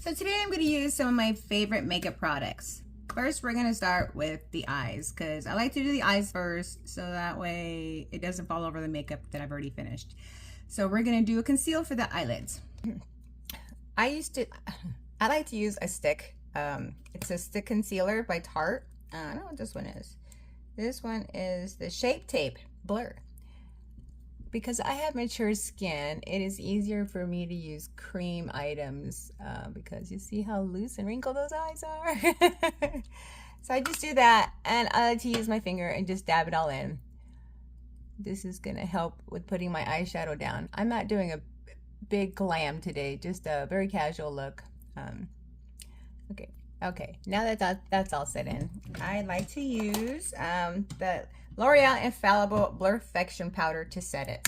So today I'm going to use some of my favorite makeup products. First, we're going to start with the eyes because I like to do the eyes first so that way it doesn't fall over the makeup that I've already finished. So we're going to do a conceal for the eyelids. I like to use a stick. It's a stick concealer by Tarte. I don't know what this one is. This one is the Shape Tape Blur. Because I have mature skin, it is easier for me to use cream items because you see how loose and wrinkled those eyes are. So I just do that, and I like to use my finger and just dab it all in. This is going to help with putting my eyeshadow down. I'm not doing a big glam today, just a very casual look. Okay, now that that's all set in, I like to use the L'Oreal Infallible Blurfection powder to set it.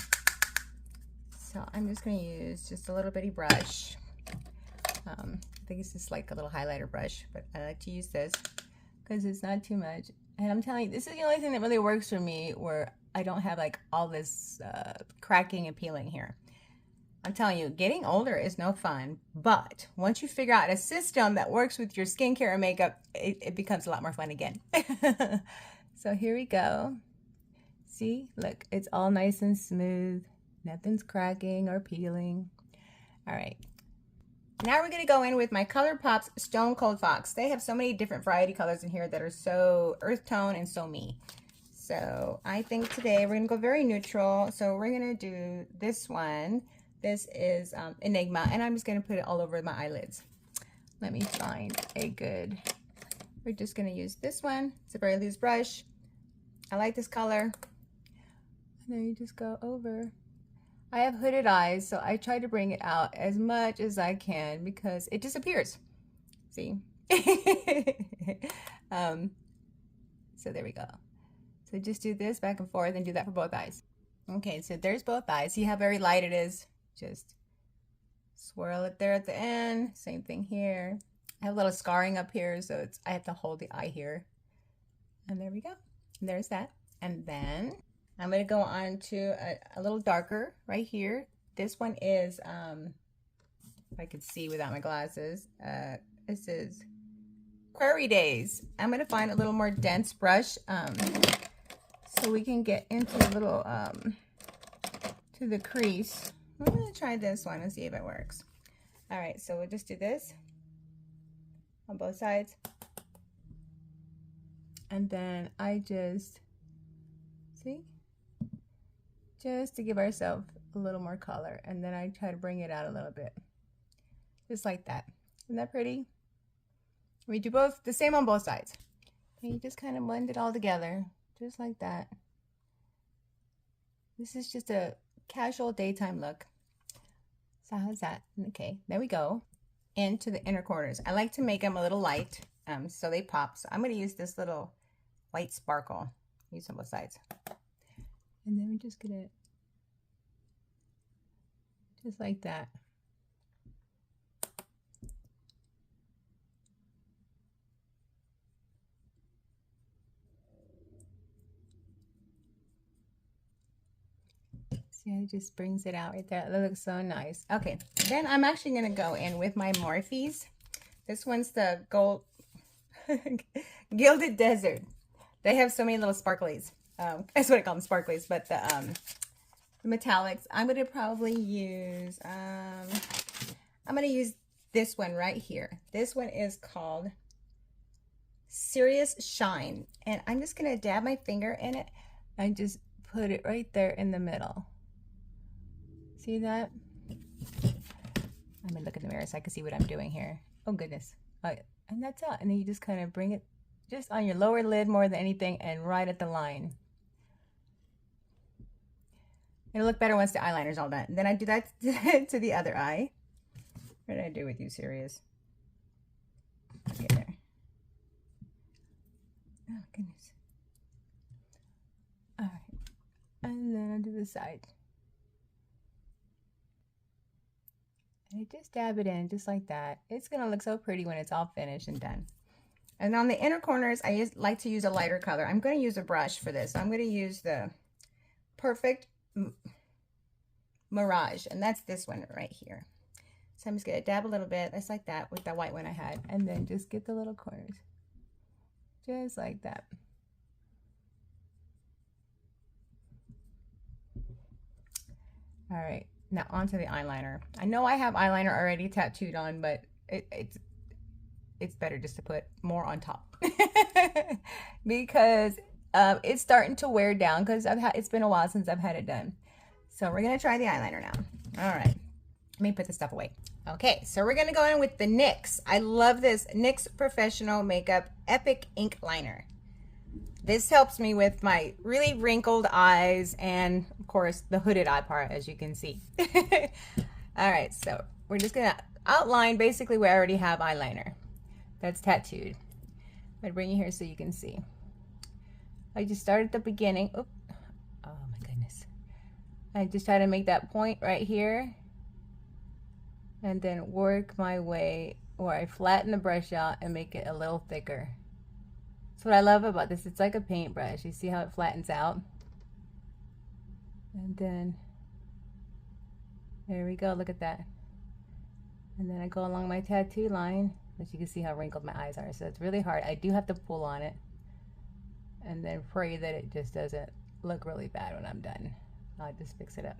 So I'm just going to use just a little bitty brush. I think it's just like a little highlighter brush, but I like to use this because it's not too much. And I'm telling you, this is the only thing that really works for me where I don't have like all this cracking and peeling here. I'm telling you, getting older is no fun, but once you figure out a system that works with your skincare and makeup, it becomes a lot more fun again. So here we go. See, look, it's all nice and smooth. Nothing's cracking or peeling. All right. Now we're going to go in with my ColourPop's Stone Cold Fox. They have so many different variety colors in here that are so earth tone and so me. So I think today we're going to go very neutral. So we're going to do this one. This is Enigma, and I'm just going to put it all over my eyelids. Let me find a good... We're just going to use this one. It's a very loose brush. I like this color. And then you just go over. I have hooded eyes, so I try to bring it out as much as I can because it disappears. See? So there we go. So just do this back and forth and do that for both eyes. Okay, so there's both eyes. See how very light it is? Just swirl it there at the end. Same thing here. I have a little scarring up here, so I have to hold the eye here. And there we go. And there's that. And then I'm going to go on to a little darker right here. This one is, if I could see without my glasses, this is Quarry Days. I'm going to find a little more dense brush so we can get into a little, to the crease. I'm going to try this one and see if it works. All right, so we'll just do this on both sides. And then I just, see? Just to give ourselves a little more color. And then I try to bring it out a little bit. Just like that. Isn't that pretty? We do both, the same on both sides. And you just kind of blend it all together. Just like that. This is just a casual daytime look. So how's that? Okay, there we go. Into the inner corners. I like to make them a little light so they pop. So I'm going to use this little white sparkle. Use on both sides. And then we're just going to, just like that. See, it just brings it out right there. That looks so nice. Okay, then I'm actually going to go in with my Morphes. This one's the gold Gilded Desert. They have so many little sparklies. That's what I call them, sparklies. But the metallics, I'm going to probably use, I'm going to use this one right here. This one is called Serious Shine. And I'm just going to dab my finger in it and just put it right there in the middle. See that? Let me look in the mirror so I can see what I'm doing here. Oh, goodness. And that's all. And then you just kind of bring it just on your lower lid more than anything and right at the line. It'll look better once the eyeliner's all done. Then I do that to the other eye. What did I do with you, Serious? Okay, there. Oh, goodness. All right. And then I'll do the side. And I just dab it in just like that. It's going to look so pretty when it's all finished and done. And on the inner corners, I like to use a lighter color. I'm going to use a brush for this. I'm going to use the Perfect Mirage, and that's this one right here. So I'm just gonna dab a little bit, just like that, with the white one I had, and then just get the little corners, just like that. All right, now onto the eyeliner. I know I have eyeliner already tattooed on, but it's better just to put more on top because it's starting to wear down because it's been a while since I've had it done. So we're gonna try the eyeliner now. All right, let me put this stuff away. Okay, so we're gonna go in with the NYX. I love this NYX Professional Makeup Epic Ink Liner. This helps me with my really wrinkled eyes and, of course, the hooded eye part, as you can see. All right, so we're just gonna outline basically where I already have eyeliner that's tattooed. I'm gonna bring you here so you can see. I just started at the beginning. Oh my goodness. I just try to make that point right here and then work my way where I flatten the brush out and make it a little thicker. That's what I love about this. It's like a paintbrush. You see how it flattens out? And then, there we go. Look at that. And then I go along my tattoo line, but you can see how wrinkled my eyes are. So it's really hard. I do have to pull on it and then pray that it just doesn't look really bad when I'm done. I'll just fix it up.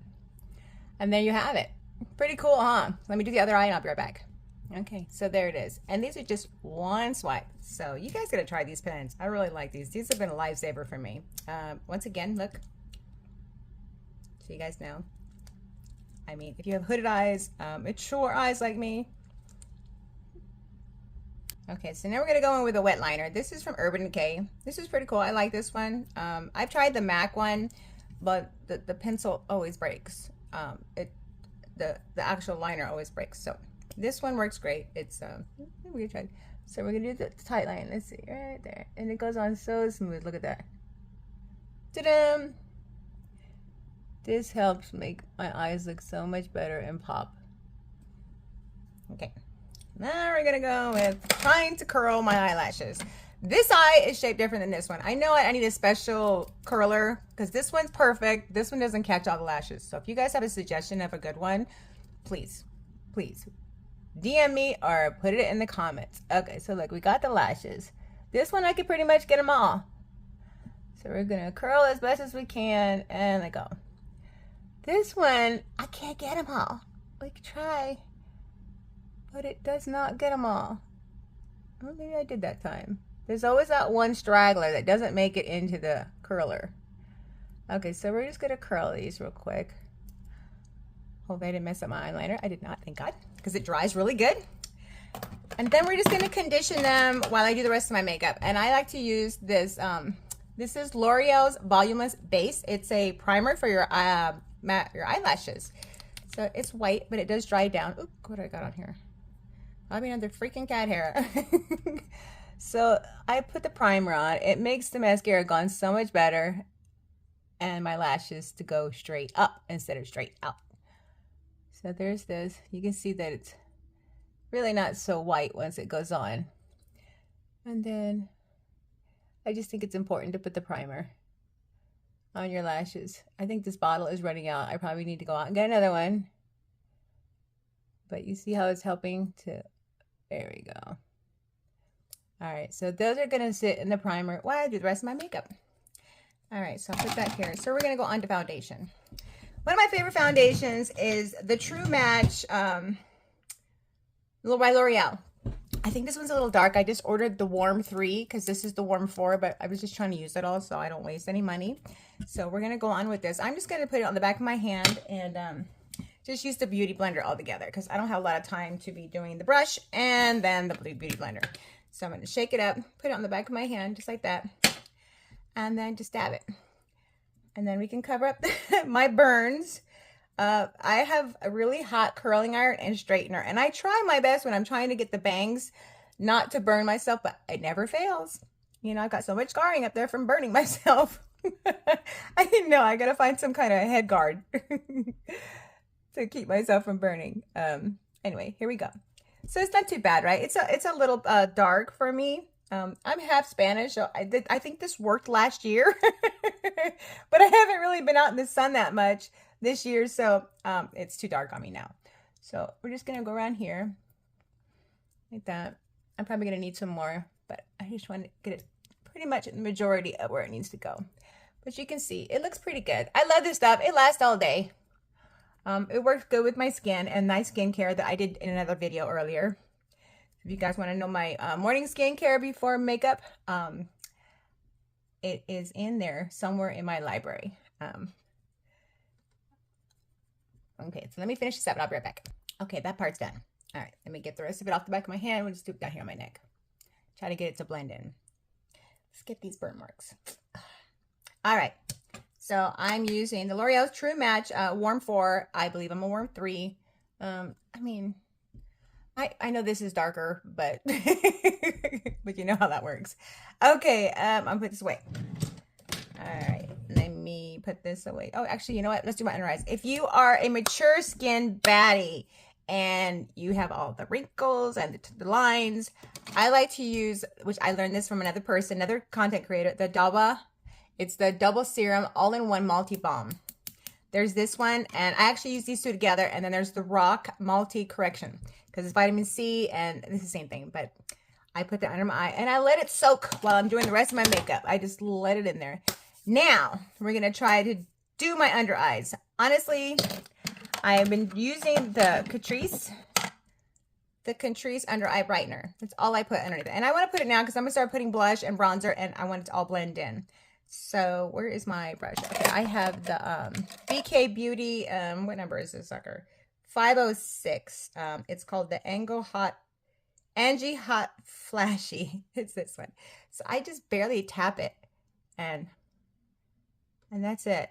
And there you have it. Pretty cool, huh? Let me do the other eye and I'll be right back. Okay, so there it is. And these are just one swipe. So you guys gotta try these pens. I really like these. These have been a lifesaver for me. Once again, look. So you guys know. I mean, if you have hooded eyes, mature eyes like me. Okay, so now we're gonna go in with a wet liner. This is from Urban Decay. This is pretty cool. I like this one. I've tried the MAC one, but the pencil always breaks. The actual liner always breaks. So this one works great. It's we're gonna try. So we're gonna do the tight line. Let's see, right there, and it goes on so smooth. Look at that. Ta-da! This helps make my eyes look so much better and pop. Okay, now we're gonna go with trying to curl my eyelashes. This eye is shaped different than this one. I know I need a special curler because this one's perfect. This one doesn't catch all the lashes. So if you guys have a suggestion of a good one, please DM me or put it in the comments. Okay, so look, we got the lashes. This one I could pretty much get them all. So we're gonna curl as best as we can and let go. This one, I can't get them all. We could try, but it does not get them all. Well, maybe I did that time. There's always that one straggler that doesn't make it into the curler. Okay, so we're just gonna curl these real quick. Hope I didn't mess up my eyeliner. I did not, thank God, because it dries really good. And then we're just gonna condition them while I do the rest of my makeup. And I like to use this, this is L'Oreal's Voluminous Base. It's a primer for your eyelashes. So it's white, but it does dry down. Oop, what do I got on here? I mean, the freaking cat hair. So I put the primer on. It makes the mascara go on so much better and my lashes to go straight up instead of straight out. So there's this. You can see that it's really not so white once it goes on. And then I just think it's important to put the primer on your lashes. I think this bottle is running out. I probably need to go out and get another one. But you see how it's helping to, there we go. All right, so those are gonna sit in the primer while I do the rest of my makeup. All right, so I'll put that here. So we're gonna go on to foundation. One of my favorite foundations is the True Match by L'Oreal. I think this one's a little dark. I just ordered the Warm 3 because this is the Warm 4, but I was just trying to use it all so I don't waste any money. So we're gonna go on with this. I'm just gonna put it on the back of my hand and just use the Beauty Blender all together because I don't have a lot of time to be doing the brush and then the Beauty Blender. So I'm going to shake it up, put it on the back of my hand, just like that, and then just dab it. And then we can cover up my burns. I have a really hot curling iron and straightener, and I try my best when I'm trying to get the bangs not to burn myself, but it never fails. You know, I've got so much scarring up there from burning myself. I didn't know. I got to find some kind of head guard to keep myself from burning. Anyway, here we go. So it's not too bad, right? It's a little dark for me. I'm half Spanish, so I think this worked last year, but I haven't really been out in the sun that much this year, so it's too dark on me now. So we're just gonna go around here like that. I'm probably gonna need some more, but I just want to get it pretty much the majority of where it needs to go. But you can see it looks pretty good. I love this stuff. It lasts all day. It works good with my skin and my skincare that I did in another video earlier. If you guys want to know my morning skincare before makeup, it is in there somewhere in my library. Okay, so let me finish this up and I'll be right back. Okay, that part's done. All right, let me get the rest of it off the back of my hand. We'll just do it down here on my neck. Try to get it to blend in. Let's get these burn marks. All right, so I'm using the L'Oreal True Match Warm 4. I believe I'm a Warm 3. I mean, I know this is darker, but but you know how that works. Okay, I'm gonna put this away. All right, let me put this away. Oh, actually, you know what? Let's do my under eyes. If you are a mature skin baddie and you have all the wrinkles and the lines, I like to use, which I learned this from another person, another content creator, the Daba. It's the Double Serum All-in-One Multi Balm. There's this one, and I actually use these two together, and then there's the Rock Multi Correction, because it's vitamin C, and this is the same thing, but I put that under my eye, and I let it soak while I'm doing the rest of my makeup. I just let it in there. Now, we're going to try to do my under eyes. Honestly, I have been using the Catrice Under Eye Brightener. That's all I put underneath it. And I want to put it now because I'm going to start putting blush and bronzer, and I want it to all blend in. So, where is my brush? Okay, I have the BK Beauty, what number is this sucker? 506. It's called the Angie Hot Flashy. It's this one. So, I just barely tap it, and that's it.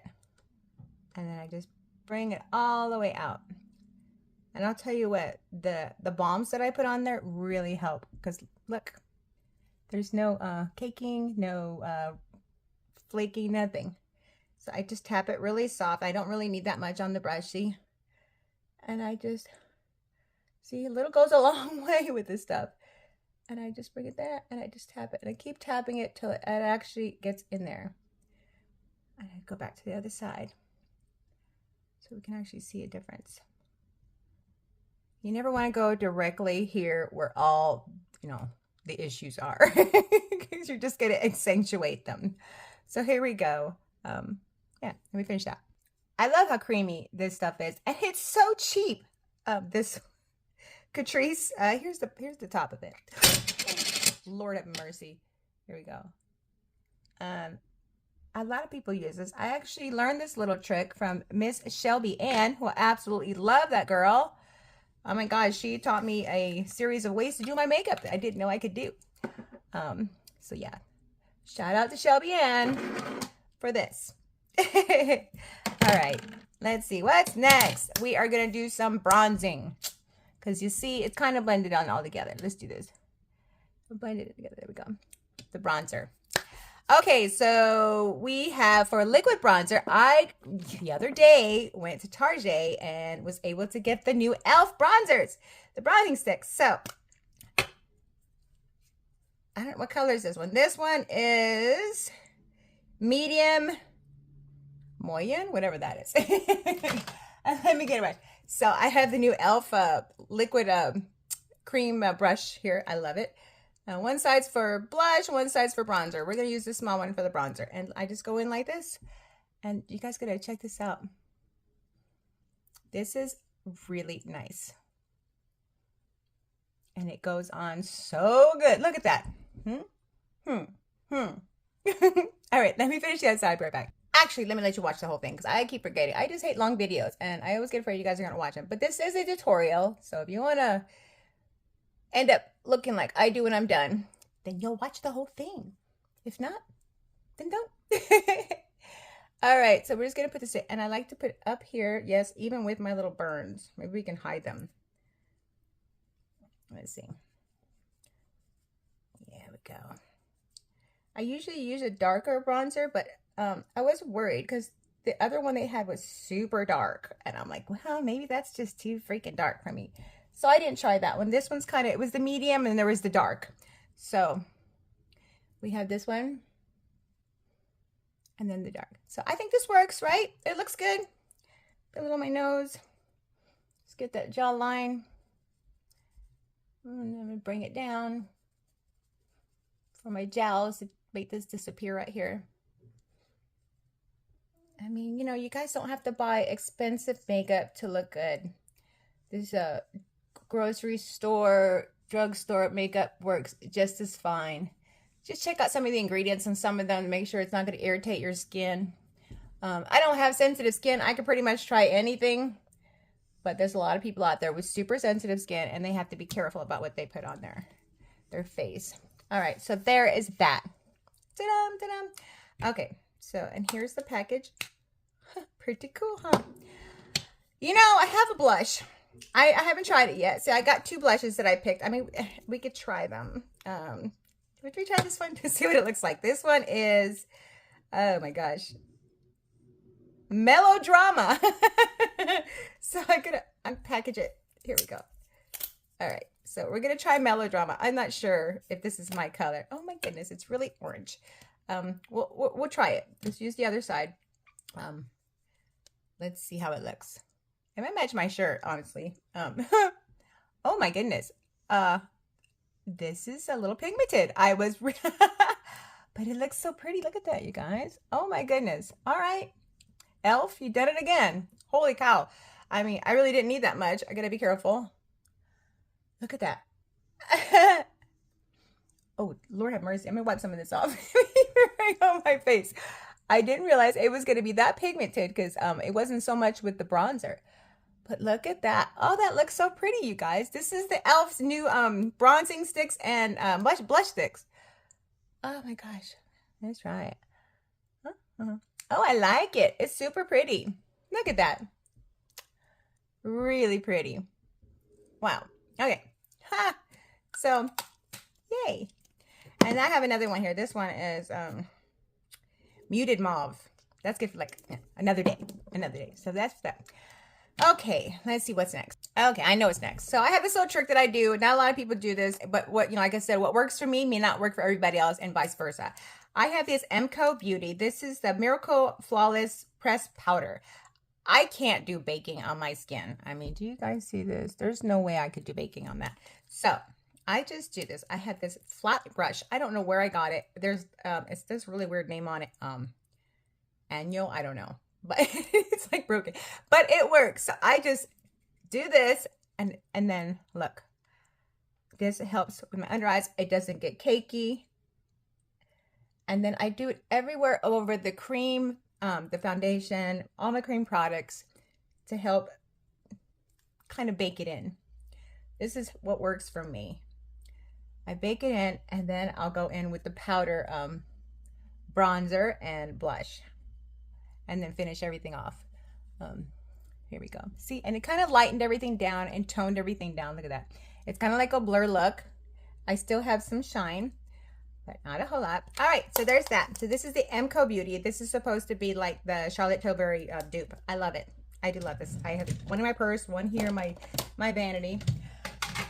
And then I just bring it all the way out. And I'll tell you what, the balms that I put on there really help, because look, there's no caking, no flaky, nothing. So I just tap it really soft. I don't really need that much on the brush, see? And I just, see, a little goes a long way with this stuff. And I just bring it there, and I just tap it. And I keep tapping it till it actually gets in there. And I go back to the other side, so we can actually see a difference. You never want to go directly here where all, you know, the issues are, because you're just going to accentuate them. So here we go. Yeah, let me finish that. I love how creamy this stuff is, and it's so cheap. This Catrice, here's the top of it. Lord have mercy. Here we go. A lot of people use this. I actually learned this little trick from Miss Shelby Ann, who I absolutely love that girl. Oh my gosh, she taught me a series of ways to do my makeup that I didn't know I could do. So yeah, shout out to Shelby Ann for this. All right, let's see what's next. We are gonna do some bronzing, because you see it's kind of blended on all together. Let's do this. We'll blend it together. There we go. The bronzer. Okay, so we have for liquid bronzer, I the other day went to Target and was able to get the new e.l.f. bronzers, the bronzing sticks. So I don't know what color is this one. This one is medium moyen, whatever that is. Let me get it right. So I have the new e.l.f. Liquid cream brush here. I love it. One side's for blush, one side's for bronzer. We're going to use the small one for the bronzer. And I just go in like this. And you guys got to check this out. This is really nice. And it goes on so good. Look at that. All right, let me finish the other side. I'll be right back. Actually, let me let you watch the whole thing, because I keep forgetting. I just hate long videos. And I always get afraid you guys are going to watch them. But this is a tutorial. So if you want to end up looking like I do when I'm done, then you'll watch the whole thing. If not, then don't. All right, so we're just gonna put this in, and I like to put it up here, yes, even with my little burns. Maybe we can hide them. Let's see. There we go. I usually use a darker bronzer, but I was worried because the other one they had was super dark, and I'm like, well, maybe that's just too freaking dark for me. So I didn't try that one. This one's kind of, it was the medium and there was the dark. So we have this one and then the dark. So I think this works, right? It looks good. Put a little on my nose. Just get that jawline. And let me bring it down for my jowls to make this disappear right here. I mean, you know, you guys don't have to buy expensive makeup to look good. This grocery store, drugstore makeup works just as fine. Just check out some of the ingredients and some of them to make sure it's not going to irritate your skin. I don't have sensitive skin. I can pretty much try anything. But there's a lot of people out there with super sensitive skin, and they have to be careful about what they put on their face. All right, so there is that. Ta-dam, ta-dam. Okay, so, and here's the package. Pretty cool, huh? You know, I have a blush. I haven't tried it yet. See, I got 2 blushes that I picked. I mean, we could try them. Would we try this one to see what it looks like? This one is, oh my gosh, Melodrama. So I'm gonna unpackage it. Here we go. All right, so we're gonna try Melodrama. I'm not sure if this is my color. Oh my goodness, it's really orange. We'll try it. Let's use the other side. Let's see how it looks. It might match my shirt, honestly. Oh my goodness. This is a little pigmented. But it looks so pretty. Look at that, you guys. Oh my goodness. All right. Elf, you did it again. Holy cow. I mean, I really didn't need that much. I gotta be careful. Look at that. Oh, Lord have mercy. I'm gonna wipe some of this off on my face. I didn't realize it was gonna be that pigmented because it wasn't so much with the bronzer. But look at that. Oh, that looks so pretty, you guys. This is the e.l.f.'s new bronzing sticks and blush sticks. Oh my gosh. Let's try it. Oh, I like it. It's super pretty. Look at that. Really pretty. Wow. Okay. Ha. So, yay. And I have another one here. This one is muted mauve. That's good for like another day. Another day. So that's that. Okay, let's see what's next. Okay, I know what's next. So I have this little trick that I do. Not a lot of people do this, but what, you know, like I said, what works for me may not work for everybody else and vice versa. I have this MCO Beauty. This is the Miracle Flawless Pressed Powder. I can't do baking on my skin. I mean, do you guys see this? There's no way I could do baking on that. So I just do this. I have this flat brush. I don't know where I got it. There's it's this really weird name on it. Annual, I don't know. But it's like broken, but it works. So I just do this and then look, this helps with my under eyes. It doesn't get cakey. And then I do it everywhere over the cream, the foundation, all my cream products to help kind of bake it in. This is what works for me. I bake it in and then I'll go in with the powder, bronzer and blush. And then finish everything off. Here we go. See, and it kind of lightened everything down and toned everything down. Look at that. It's kind of like a blur look. I still have some shine, but not a whole lot. All right, so there's that. So this is the MCO Beauty. This is supposed to be like the Charlotte Tilbury dupe. I love it. I do love this. I have one in my purse, one here in my vanity.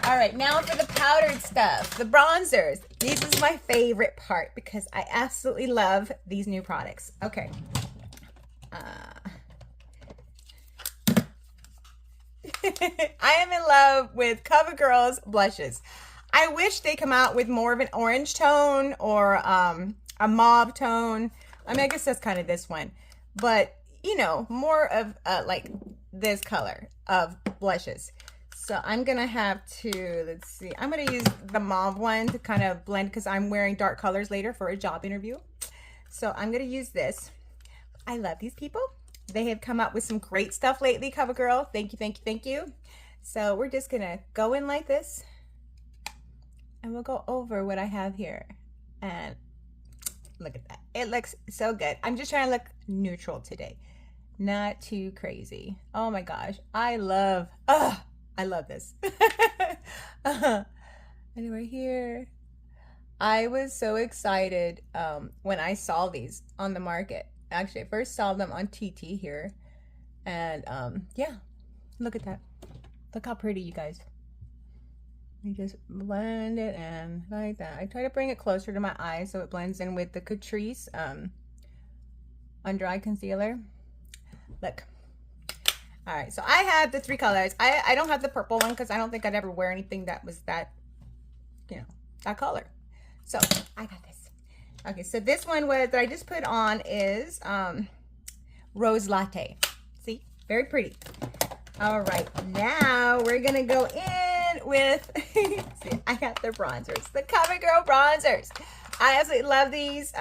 All right, now for the powdered stuff, the bronzers. This is my favorite part because I absolutely love these new products. Okay. I am in love with CoverGirl's blushes. I wish they come out with more of an orange tone or a mauve tone. I mean, I guess that's kind of this one, but you know, more of like this color of blushes. So I'm gonna have to, let's see, I'm gonna use the mauve one to kind of blend because I'm wearing dark colors later for a job interview. So I'm gonna use this. I love these people. They have come up with some great stuff lately, CoverGirl. Thank you, thank you, thank you. So we're just gonna go in like this and we'll go over what I have here. And look at that. It looks so good. I'm just trying to look neutral today. Not too crazy. Oh my gosh. I love this. And right here. I was so excited when I saw these on the market. Actually, I first saw them on TT here. And yeah, look at that. Look how pretty, you guys. You just blend it in like that. I try to bring it closer to my eyes so it blends in with the Catrice under eye concealer. Look, All right, so I have the 3 colors. I don't have the purple one because I don't think I'd ever wear anything that was that, you know, that color. So I got this. Okay, so this one that I just put on is Rose Latte. See, very pretty. All right, now we're gonna go in with, see, I got the bronzers, the CoverGirl bronzers. I absolutely love these.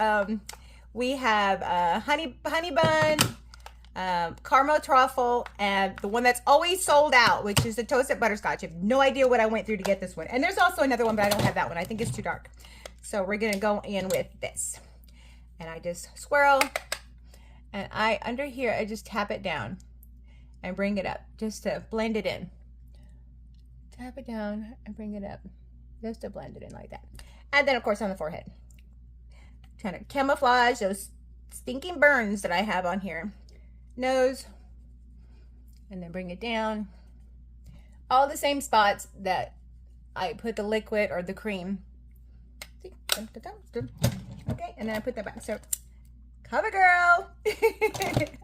We have honey bun, caramel truffle, and the one that's always sold out, which is the toasted butterscotch. I have no idea what I went through to get this one. And there's also another one, but I don't have that one. I think it's too dark. So we're gonna go in with this. And I just swirl, and under here, I just tap it down and bring it up just to blend it in. Tap it down and bring it up just to blend it in like that. And then of course on the forehead. Trying to camouflage those stinking burns that I have on here. Nose, and then bring it down. All the same spots that I put the liquid or the cream. See? Okay, and then I put that back. So CoverGirl.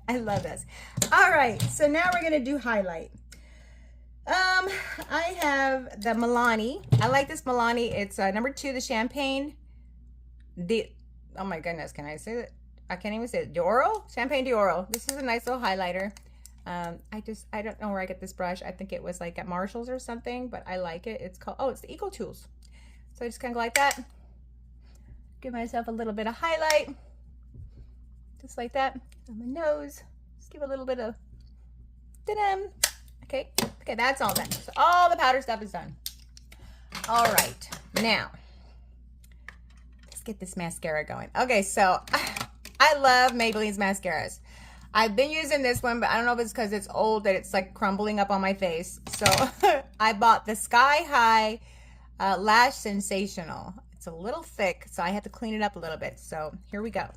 I love this. All right, so now we're gonna do highlight. I have the Milani. I like this Milani. It's number 2, the Champagne. Oh my goodness, can I say that? I can't even say it. Dioro? Champagne Dioro. This is a nice little highlighter. I don't know where I get this brush. I think it was like at Marshall's or something, but I like it. It's called, it's the Eco Tools. So I just kind of go like that. Give myself a little bit of highlight. Just like that on my nose. Just give a little bit of ta-dam. Okay, that's all done. So all the powder stuff is done. All right, now let's get this mascara going. Okay, so I love Maybelline's mascaras. I've been using this one, but I don't know if it's because it's old that it's like crumbling up on my face. So I bought the Sky High Lash Sensational. It's a little thick, so I have to clean it up a little bit. So here we go.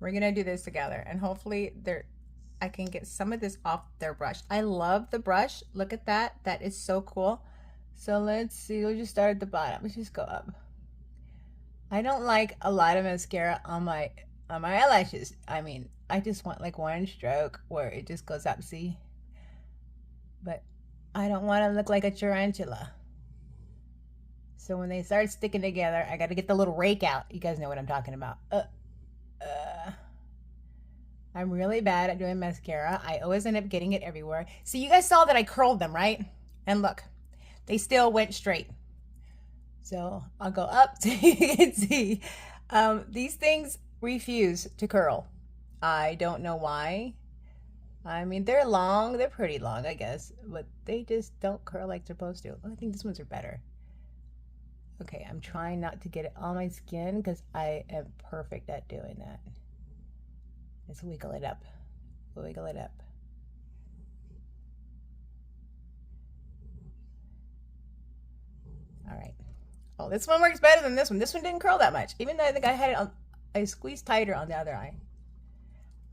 We're gonna do this together, and hopefully I can get some of this off their brush. I love the brush. Look at that. That is so cool. So let's see. We'll just start at the bottom. Let's just go up. I don't like a lot of mascara on my eyelashes. I mean, I just want like one stroke where it just goes up. See? But I don't want to look like a tarantula. So when they start sticking together, I got to get the little rake out. You guys know what I'm talking about. I'm really bad at doing mascara. I always end up getting it everywhere. So you guys saw that I curled them, right? And look, they still went straight. So I'll go up so you can see. These things refuse to curl. I don't know why. I mean, they're long. They're pretty long, I guess. But they just don't curl like they're supposed to. I think these ones are better. Okay, I'm trying not to get it on my skin because I am perfect at doing that. Let's wiggle it up. Wiggle it up. All right. Oh, this one works better than this one. This one didn't curl that much. Even though I think I had it on, I squeezed tighter on the other eye.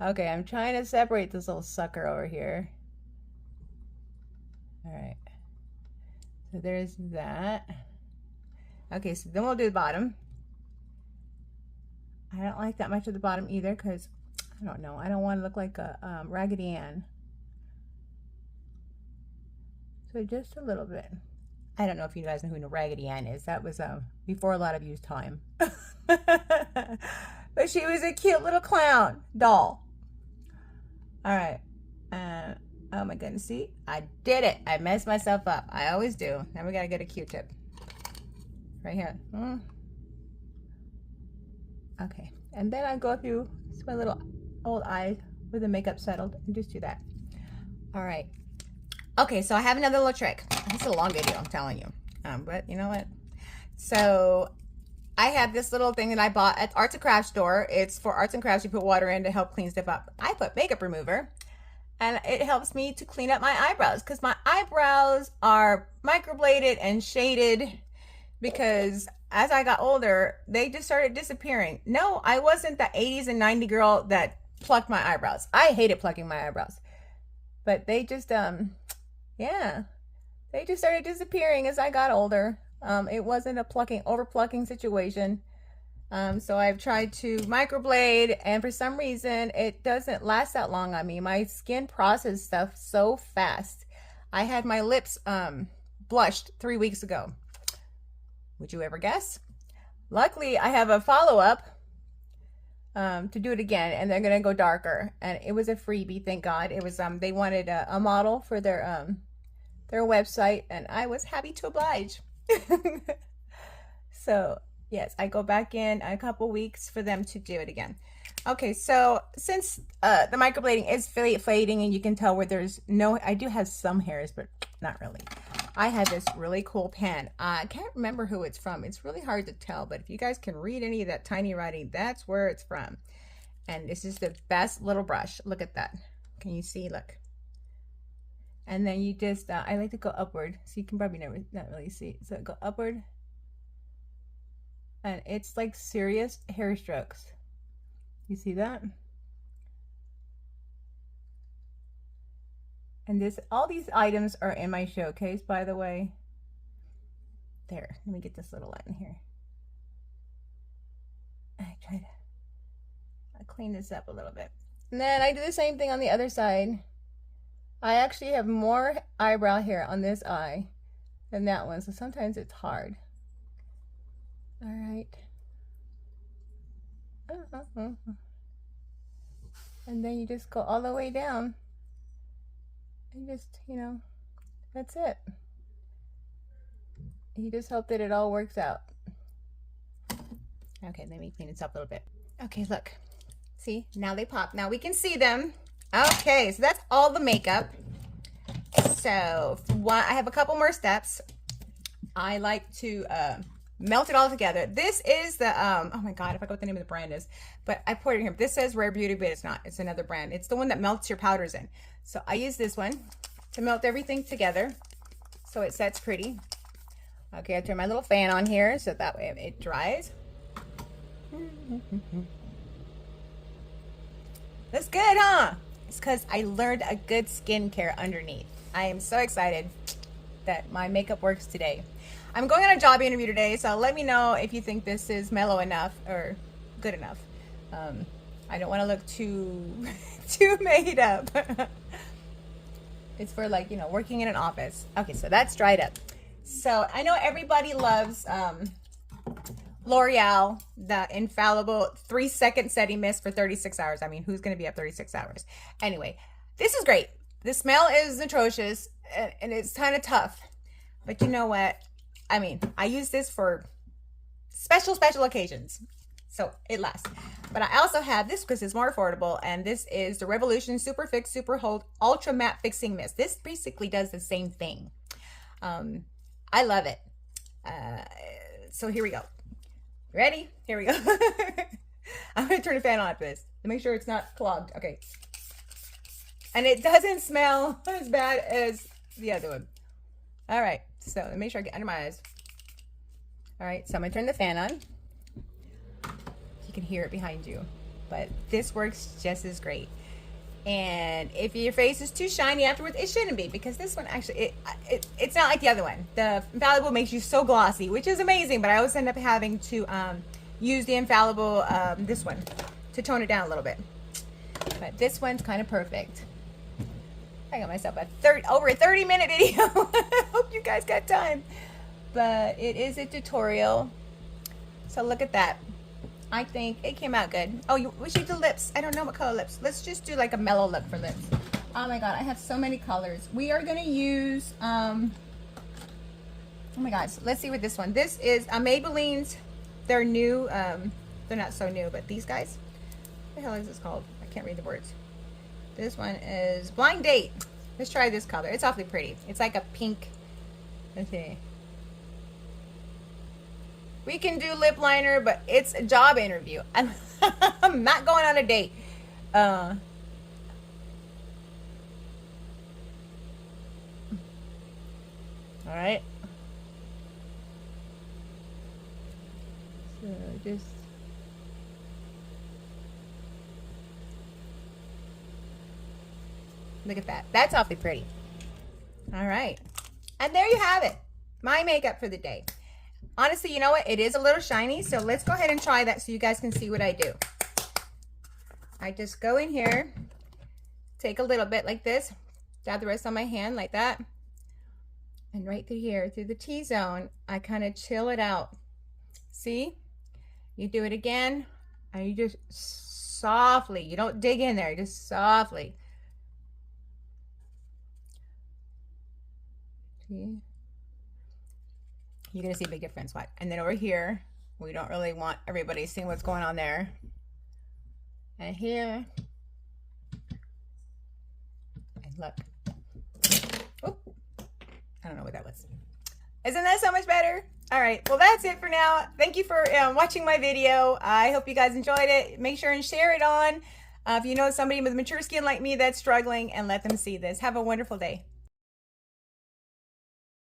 Okay, I'm trying to separate this little sucker over here. All right. So there's that. Okay, so then we'll do the bottom. I don't like that much of the bottom either because, I don't know, I don't want to look like a Raggedy Ann. So just a little bit. I don't know if you guys know who Raggedy Ann is. That was before a lot of you's time. But she was a cute little clown doll. All right. Oh my goodness. See? I did it. I messed myself up. I always do. Now we got to get a Q-tip. Right here. Okay. And then I go through my little old eye with the makeup settled and just do that. All right. Okay, so I have another little trick. It's a long video, I'm telling you. But you know what? So I have this little thing that I bought at Arts and Crafts store. It's for arts and crafts. You put water in to help clean stuff up. I put makeup remover, and it helps me to clean up my eyebrows because my eyebrows are microbladed and shaded because as I got older, they just started disappearing. No, I wasn't the 80s and 90 girl that plucked my eyebrows. I hated plucking my eyebrows. But they just, yeah, they just started disappearing as I got older. It wasn't a over plucking situation. So I've tried to microblade, and for some reason it doesn't last that long on me. My skin processes stuff so fast. I had my lips blushed 3 weeks ago. Would you ever guess? Luckily, I have a follow-up to do it again, and they're gonna go darker. And it was a freebie, thank God. It was they wanted a model for their website, and I was happy to oblige. So yes, I go back in a couple weeks for them to do it again. Okay, so since the microblading is fading, and you can tell where there's no, I do have some hairs, but not really. I have this really cool pen. I can't remember who it's from. It's really hard to tell, but if you guys can read any of that tiny writing, that's where it's from. And this is the best little brush. Look at that. Can you see? Look. And then you just, I like to go upward, so you can probably not really see. So go upward. And it's like serious hair strokes. You see that? And this, all these items are in my showcase, by the way. There, let me get this little light in here. I try to clean this up a little bit. And then I do the same thing on the other side. I actually have more eyebrow hair on this eye than that one, so sometimes it's hard. All right. And then you just go all the way down. And just, you know, that's it. You just hope that it all works out. Okay, let me clean this up a little bit. Okay, look. See, now they pop. Now we can see them. Okay, so that's all the makeup. So I have a couple more steps. I like to melt it all together. This is the, oh my God, I forgot what the name of the brand is, but I poured it in here. This says Rare Beauty, but it's not. It's another brand. It's the one that melts your powders in. So I use this one to melt everything together so it sets pretty. Okay, I turn my little fan on here so that way it dries. That's good, huh? It's because I learned a good skincare underneath. I am so excited that my makeup works today. I'm going on a job interview today, so let me know if you think this is mellow enough or good enough. I don't want to look too made up. It's for, like, you know, working in an office. Okay, so that's dried up. So I know everybody loves L'Oreal, the infallible 3-second setting mist for 36 hours. I mean, who's going to be up 36 hours? Anyway, this is great. The smell is atrocious, and it's kind of tough. But you know what? I mean, I use this for special occasions, so it lasts. But I also have this because it's more affordable, and this is the Revolution Super Fix Super Hold Ultra Matte Fixing Mist. This basically does the same thing. I love it. So here we go. Ready? Here we go. I'm going to turn the fan on for this to make sure it's not clogged. Okay. And it doesn't smell as bad as the other one. All right. So let me make sure I get under my eyes. All right. So I'm going to turn the fan on. You can hear it behind you. But this works just as great. And if your face is too shiny afterwards, it shouldn't be, because this one actually, it's not like the other one. The Infallible makes you so glossy, which is amazing, but I always end up having to use the Infallible, this one, to tone it down a little bit. But this one's kind of perfect. I got myself over a 30-minute video. Hope you guys got time. But it is a tutorial. So look at that. I think it came out good. Oh, we should do lips. I don't know what color lips. Let's just do like a mellow lip for lips. Oh my God, I have so many colors. We are going to use, oh my gosh, let's see what this one. This is Maybelline's, they're new, they're not so new, but these guys, what the hell is this called? I can't read the words. This one is Blind Date. Let's try this color. It's awfully pretty. It's like a pink. Let's see. We can do lip liner, but it's a job interview. I'm not going on a date. All right. So just look at that. That's awfully pretty. All right. And there you have it. My makeup for the day. Honestly, you know what? It is a little shiny, so let's go ahead and try that so you guys can see what I do. I just go in here, take a little bit like this, dab the rest on my hand like that, and right through here, through the T-zone, I kind of chill it out. See? You do it again, and you just softly, you don't dig in there, just softly. See? You're gonna see a big difference. What? And then over here, we don't really want everybody seeing what's going on there. And here, and look. Oh, I don't know what that was. Isn't that so much better? All right, well, that's it for now. Thank you for watching my video. I hope you guys enjoyed it. Make sure and share it on if you know somebody with mature skin like me that's struggling, and let them see this. Have a wonderful day.